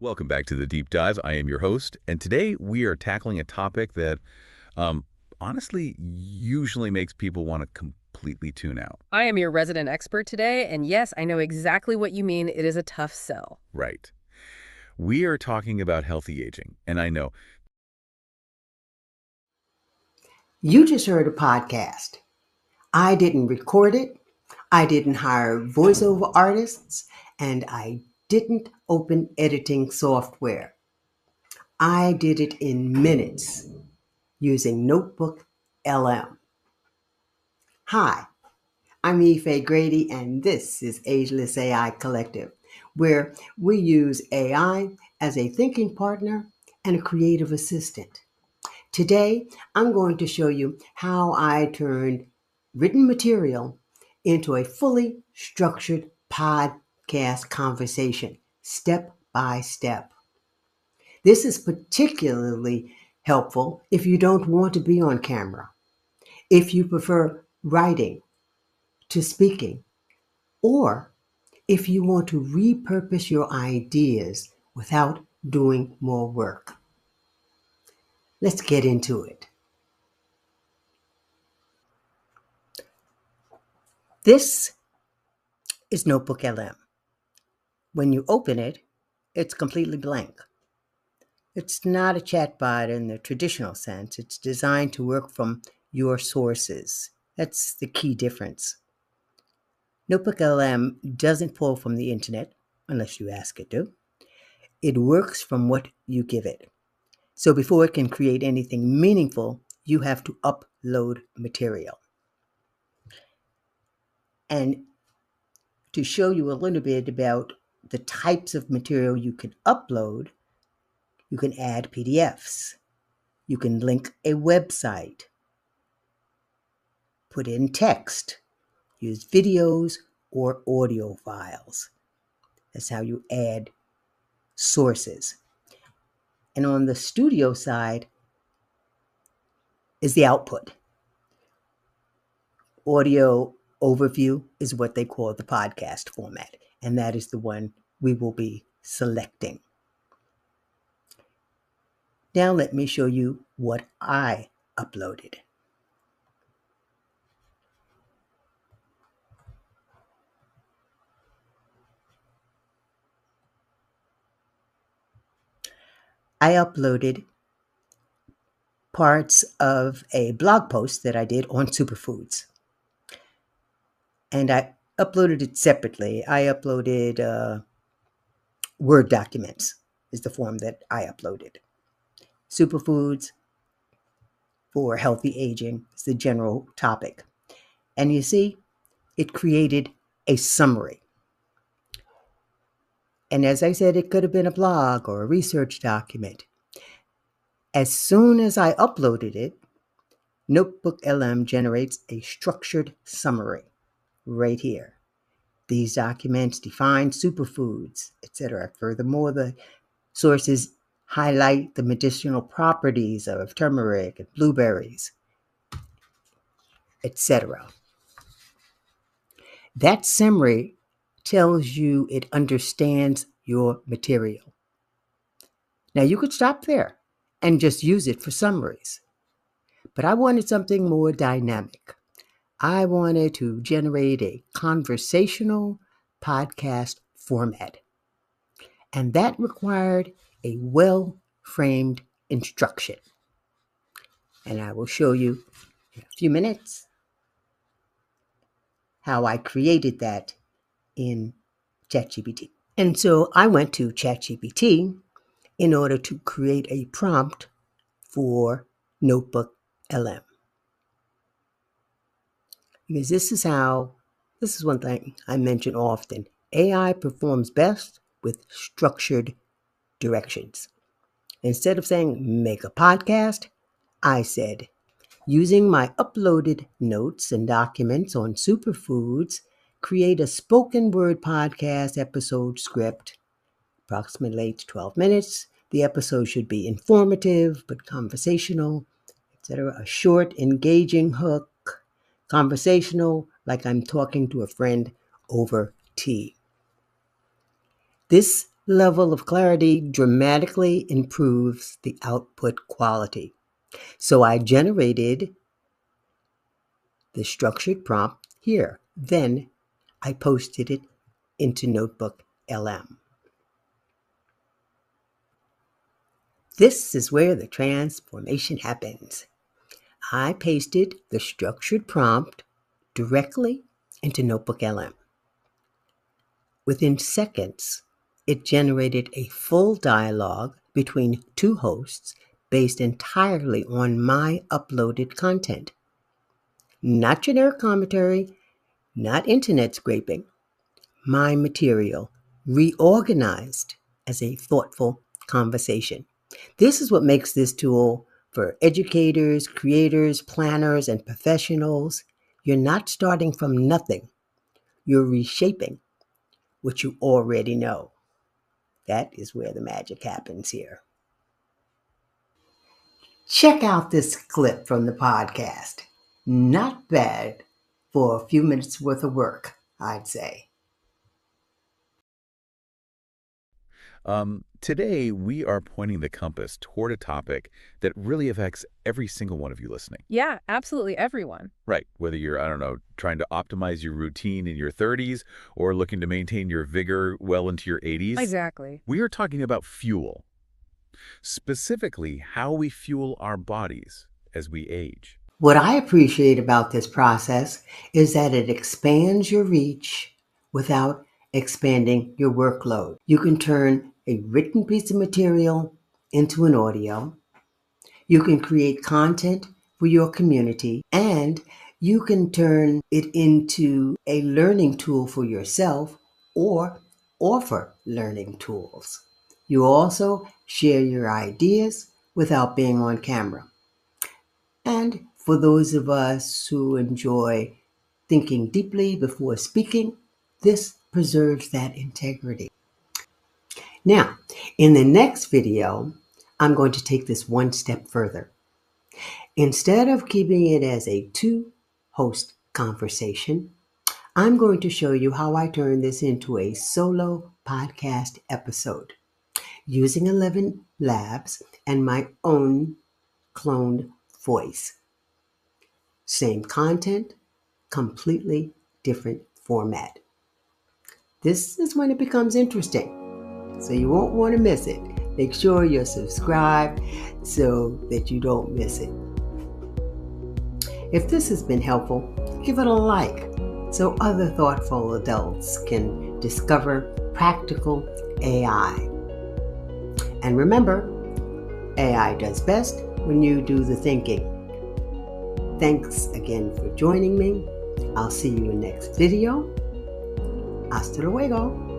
Welcome back to the Deep Dive. I am your host, and today we are tackling a topic that um, honestly usually makes people want to completely tune out. I am your resident expert today, and yes, I know exactly what you mean. It is a tough sell. Right. We are talking about healthy aging, and I know. You just heard a podcast. I didn't record it. I didn't hire voiceover artists, and I didn't open editing software. I did it in minutes using Notebook LM. Hi, I'm Ife Grady, and this is Ageless AI Collective, where we use AI as a thinking partner and a creative assistant. Today, I'm going to show you how I turned written material into a fully structured podcast conversation, step by step. This is particularly helpful if you don't want to be on camera, if you prefer writing to speaking, or if you want to repurpose your ideas without doing more work. Let's get into it. This is Notebook LM. When you open it, it's completely blank. It's not a chatbot in the traditional sense. It's designed to work from your sources. That's the key difference. Notebook LM doesn't pull from the internet unless you ask it to. It works from what you give it. So before it can create anything meaningful, you have to upload material. And to show you a little bit about the types of material you can upload, you can add PDFs. You can link a website, put in text, use videos or audio files. That's how you add sources. And on the studio side is the output. Audio overview is what they call the podcast format, and that is the one we will be selecting. Now let me show you what I uploaded. I uploaded parts of a blog post that I did on superfoods. And I uploaded it separately. I uploaded Word documents is the form that I uploaded. Superfoods for healthy aging is the general topic. And you see, it created a summary. And as I said, it could have been a blog or a research document. As soon as I uploaded it, Notebook LM generates a structured summary right here. These documents define superfoods, etc. Furthermore, the sources highlight the medicinal properties of turmeric and blueberries, etc. That summary tells you it understands your material. Now, you could stop there and just use it for summaries, but I wanted something more dynamic. I wanted to generate a conversational podcast format, and that required a well-framed instruction. And I will show you in a few minutes how I created that in ChatGPT. And so I went to ChatGPT in order to create a prompt for Notebook LM. Because this is one thing I mention often. AI performs best with structured directions. Instead of saying, make a podcast, I said, using my uploaded notes and documents on superfoods, create a spoken word podcast episode script, approximately 12 minutes. The episode should be informative but conversational, etc. A short, engaging hook, conversational, like I'm talking to a friend over tea. This level of clarity dramatically improves the output quality. So I generated the structured prompt here. Then I posted it into Notebook LM. This is where the transformation happens. I pasted the structured prompt directly into Notebook LM. Within seconds, it generated a full dialogue between two hosts based entirely on my uploaded content. Not generic commentary, not internet scraping. My material reorganized as a thoughtful conversation. This is what makes this tool for educators, creators, planners, and professionals. You're not starting from nothing. You're reshaping what you already know. That is where the magic happens here. Check out this clip from the podcast. Not bad for a few minutes worth of work, I'd say. Today, we are pointing the compass toward a topic that really affects every single one of you listening. Yeah, absolutely everyone. Right. Whether you're, I don't know, trying to optimize your routine in your 30s or looking to maintain your vigor well into your 80s, Exactly. we are talking about fuel. Specifically, how we fuel our bodies as we age. What I appreciate about this process is that it expands your reach without expanding your workload. You can turn a written piece of material into an audio. You can create content for your community, and you can turn it into a learning tool for yourself or offer learning tools. You also share your ideas without being on camera. And for those of us who enjoy thinking deeply before speaking, this preserves that integrity. Now, in the next video, I'm going to take this one step further. Instead of keeping it as a two-host conversation, I'm going to show you how I turn this into a solo podcast episode using 11 Labs and my own cloned voice. Same content, completely different format. This is when it becomes interesting, so you won't want to miss it. Make sure you're subscribed so that you don't miss it. If this has been helpful, give it a like so other thoughtful adults can discover practical AI. And remember, AI does best when you do the thinking. Thanks again for joining me. I'll see you in the next video. Hasta luego.